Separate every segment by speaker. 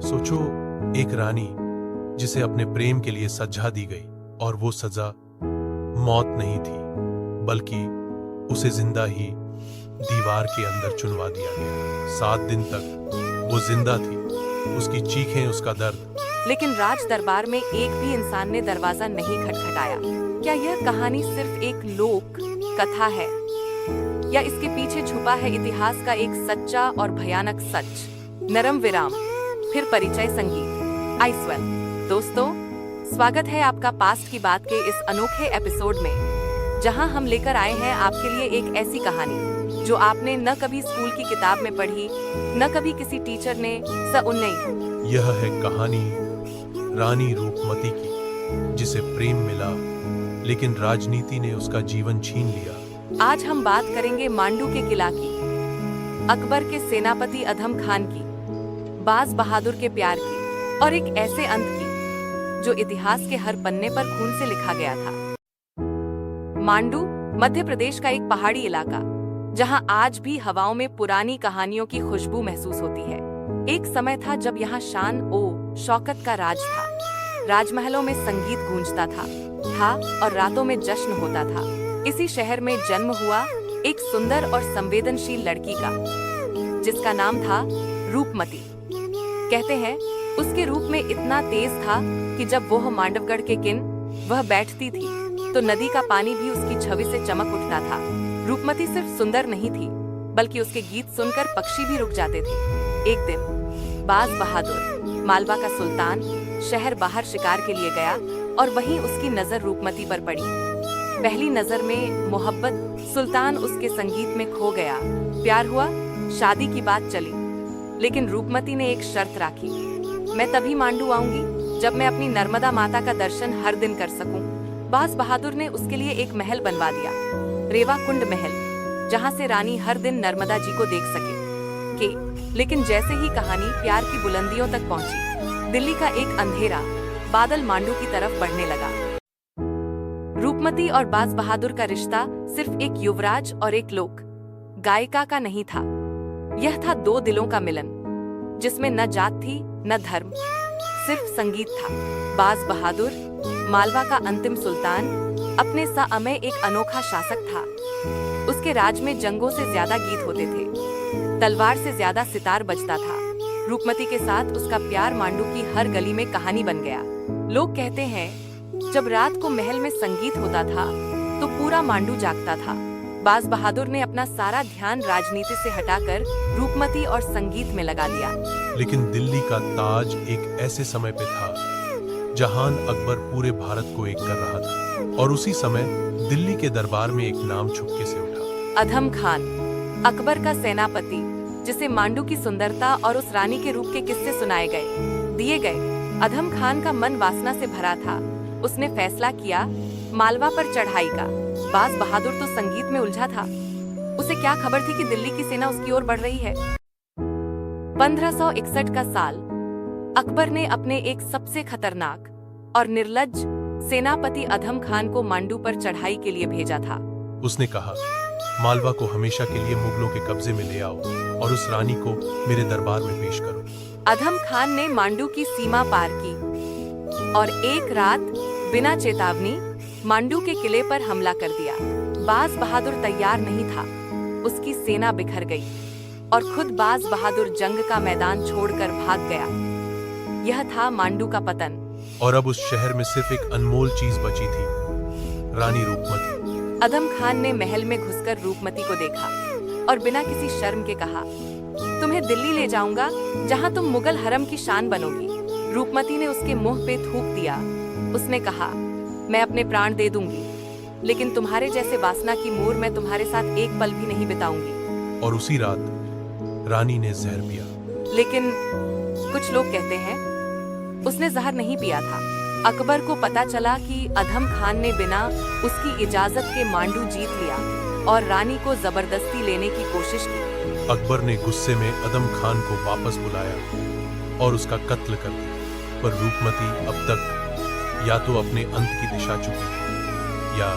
Speaker 1: सोचो, एक रानी जिसे अपने प्रेम के लिए सजा दी गई, और वो सजा मौत नहीं थी, बल्कि उसे जिंदा ही दीवार के अंदर चुनवा दिया गया। 7 दिन तक वो जिंदा थी, उसकी चीखें, उसका दर्द।
Speaker 2: लेकिन राज दरबार में एक भी इंसान ने दरवाजा नहीं खटखटाया। क्या यह कहानी सिर्फ एक लोक कथा है, या इसके पीछे छुपा है इतिहास का एक सच्चा और भयानक सच? नरम विराम, फिर परिचय संगीत। आइसवेल दोस्तों, स्वागत है आपका पास्ट की बात के इस अनोखे एपिसोड में, जहां हम लेकर आए हैं आपके लिए एक ऐसी कहानी जो आपने न कभी स्कूल की किताब में पढ़ी, न कभी किसी टीचर ने सुनाई।
Speaker 1: यह है कहानी रानी रूपमती की, जिसे प्रेम मिला लेकिन राजनीति ने उसका जीवन छीन लिया।
Speaker 2: आज हम बात करेंगे मांडू के किला की, अकबर के सेनापति अधम खान की, बाज बहादुर के प्यार की, और एक ऐसे अंत की जो इतिहास के हर पन्ने पर खून से लिखा गया था। मांडू मध्य प्रदेश का एक पहाड़ी इलाका, जहां आज भी हवाओं में पुरानी कहानियों की खुशबू महसूस होती है। एक समय था जब यहाँ शान ओ शौकत का राज था। राजमहलों में संगीत गूंजता था और रातों में जश्न होता था। इसी शहर में जन्म हुआ एक सुंदर और संवेदनशील लड़की का, जिसका नाम था रूपमती। कहते हैं उसके रूप में इतना तेज था कि जब वह मांडवगढ़ के वह बैठती थी तो नदी का पानी भी उसकी छवि से चमक उठता था। रूपमती सिर्फ सुंदर नहीं थी, बल्कि उसके गीत सुनकर पक्षी भी रुक जाते थे। एक दिन बाज बहादुर, मालवा का सुल्तान, शहर बाहर शिकार के लिए गया और वहीं उसकी नजर रूपमती पर पड़ी। पहली नजर में मोहब्बत, सुल्तान उसके संगीत में खो गया। प्यार हुआ, शादी की बात चली, लेकिन रूपमती ने एक शर्त राखी। मैं तभी मांडू आऊंगी जब मैं अपनी नर्मदा माता का दर्शन हर दिन कर सकूं। बाज बहादुर ने उसके लिए एक महल बनवा दिया, रेवा कुंड महल, जहां से रानी हर दिन नर्मदा जी को देख सके। लेकिन जैसे ही कहानी प्यार की बुलंदियों तक पहुंची, दिल्ली का एक अंधेरा बादल मांडू की तरफ बढ़ने लगा। रूपमती और बाज बहादुर का रिश्ता सिर्फ एक युवराज और एक लोक गायिका का नहीं था। यह था 2 दिलों का मिलन, जिसमें न जात थी न धर्म, सिर्फ संगीत था। बाज बहादुर, मालवा का अंतिम सुल्तान, अपने समय एक अनोखा शासक था। उसके राज में जंगों से ज्यादा गीत होते थे, तलवार से ज्यादा सितार बजता था। रूपमती के साथ उसका प्यार मांडू की हर गली में कहानी बन गया। लोग कहते हैं जब रात को महल में संगीत होता था तो पूरा मांडू जागता था। बाज बहादुर ने अपना सारा ध्यान राजनीति से हटाकर रूपमती और संगीत में लगा दिया।
Speaker 1: लेकिन दिल्ली का ताज एक ऐसे समय पे था जहां अकबर पूरे भारत को एक कर रहा था, और उसी समय दिल्ली के दरबार में एक नाम छुपके से उठा।
Speaker 2: अधम खान, अकबर का सेनापति, जिसे मांडू की सुंदरता और उस रानी के रूप के किस्से सुनाए दिए गए। अधम खान का मन वासना से भरा था। उसने फैसला किया मालवा पर चढ़ाई का। बाज बहादुर तो संगीत में उलझा था। उसे क्या खबर थी कि दिल्ली की सेना उसकी ओर बढ़ रही है। 1561 का साल, अकबर ने अपने एक सबसे खतरनाक और निर्लज्ज सेनापति अधम खान को मांडू पर चढ़ाई के लिए भेजा था।
Speaker 1: उसने कहा, मालवा को हमेशा के लिए मुगलों के कब्जे में ले आओ और उस रानी को मेरे दरबार में पेश करो।
Speaker 2: अधम खान ने मांडू की सीमा पार की और एक रात बिना चेतावनी मांडू के किले पर हमला कर दिया। बाज बहादुर तैयार नहीं था। उसकी सेना बिखर गई और खुद बाज बहादुर जंग का मैदान छोड़कर भाग गया। यह था मांडू का पतन।
Speaker 1: और अब उस शहर में सिर्फ एक अनमोल चीज बची थी, रानी रूपमती।
Speaker 2: अधम खान ने महल में घुसकर रूपमती को देखा और बिना किसी शर्म के कहा, तुम्हें दिल्ली ले जाऊंगा जहां तुम मुगल हरम की शान बनोगी। रूपमती ने उसके मुंह पे थूक दिया। उसने कहा, मैं अपने प्राण दे दूंगी, लेकिन तुम्हारे जैसे वासना की मोर मैं तुम्हारे साथ एक पल भी नहीं बिताऊंगी।
Speaker 1: और उसी रात रानी ने जहर पिया।
Speaker 2: लेकिन कुछ लोग कहते हैं उसने जहर नहीं पिया था। अकबर को पता चला कि अधम खान ने बिना उसकी इजाजत के मांडू जीत लिया और रानी को जबरदस्ती लेने की कोशिश की।
Speaker 1: अकबर ने गुस्से में अधम खान को वापस बुलाया और उसका कत्ल कर दिया। पर रूपमती अब तक या तो अपने अंत की दिशा चुकी थी, या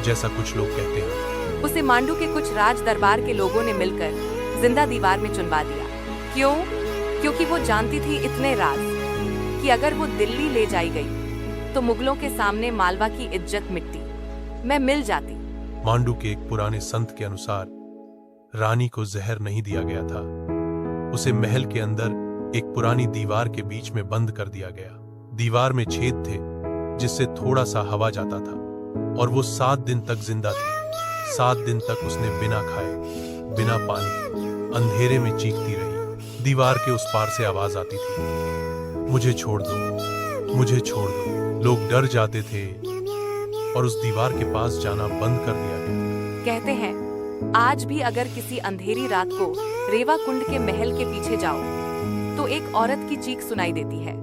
Speaker 1: जैसा कुछ लोग कहते हैं,
Speaker 2: उसे मांडू के कुछ राज दरबार के लोगों ने मिलकर जिंदा दीवार में चुनवा दिया। क्यों? क्योंकि वो जानती थी इतने राज कि अगर वो दिल्ली ले जाई गई तो मुगलों के सामने मालवा की इज्जत मिटती, मैं मिल जाती।
Speaker 1: मांडू के एक पुराने संत के अनुसार रानी को जहर नहीं दिया गया था। उसे महल के अंदर एक पुरानी दीवार के बीच में बंद कर दिया गया। दीवार में छेद थे जिससे थोड़ा सा हवा जाता था और वो 7 दिन तक जिंदा थी। 7 दिन तक उसने बिना खाए, बिना पानी, अंधेरे में चीखती रही। दीवार के उस पार से आवाज आती थी, मुझे छोड़ दो, मुझे छोड़ दो। लोग डर जाते थे और उस दीवार के पास जाना बंद कर दिया गया।
Speaker 2: कहते हैं आज भी अगर किसी अंधेरी रात को रेवा कुंड के महल के पीछे जाओ तो एक औरत की चीख सुनाई देती है,